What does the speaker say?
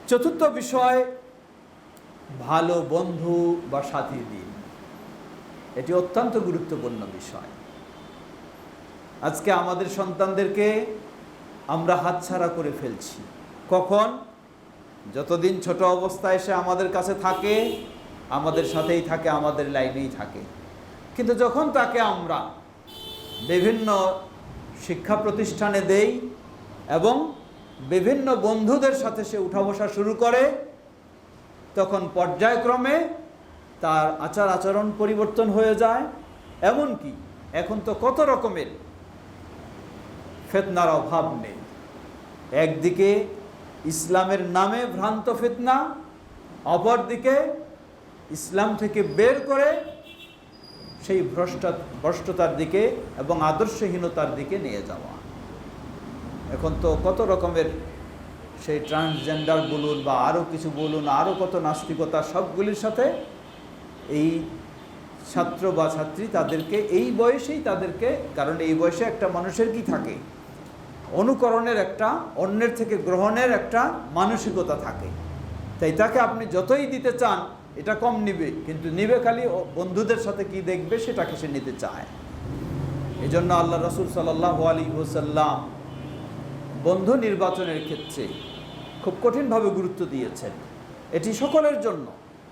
চতুর্থ বিষয়, ভালো বন্ধু বা সাথী দিন। এটি অত্যন্ত গুরুত্বপূর্ণ বিষয়। আজকে আমাদের সন্তানদেরকে আমরা হাতছাড়া করে ফেলছি। কখন? যতদিন ছোট অবস্থায় সে আমাদের কাছে থাকে, আমাদের সাথেই থাকে, আমাদের লাইনেই থাকে। কিন্তু যখন তাকে আমরা বিভিন্ন শিক্ষা প্রতিষ্ঠানে দেই এবং বিভিন্ন বন্ধুদের সাথে সে উঠা বসা শুরু করে, তখন পর্যায়ক্রমে তার আচার আচরণ পরিবর্তন হয়ে যায়। এমনকি এখন তো কত রকমের ফিতনার অভাব নেই। একদিকে ইসলামের নামে ভ্রান্ত ফিতনা, অপরদিকে ইসলাম থেকে বের করে সেই ভ্রষ্টতার দিকে এবং আদর্শহীনতার দিকে নিয়ে যাওয়া। এখন তো কত রকমের সেই ট্রান্সজেন্ডার বলুন বা আরও কিছু বলুন, আরও কত নাস্তিকতা, সবগুলির সাথে এই ছাত্র বা ছাত্রী তাদেরকে এই বয়সেই তাদেরকে, কারণ এই বয়সে একটা মানুষের কি থাকে, অনুকরণের একটা, অন্যের থেকে গ্রহণের একটা মানসিকতা থাকে। তাই তাকে আপনি যতই দিতে চান এটা কম নিবে, কিন্তু নিবে খালি বন্ধুদের সাথে কি দেখবে সেটাকে সে নিতে চায়। এই জন্য আল্লাহ রসুল সাল্লাল্লাহু আলাইহি ওয়াসাল্লাম বন্ধু নির্বাচনের ক্ষেত্রে খুব কঠিনভাবে গুরুত্ব দিয়েছেন। এটি সকলের জন্য।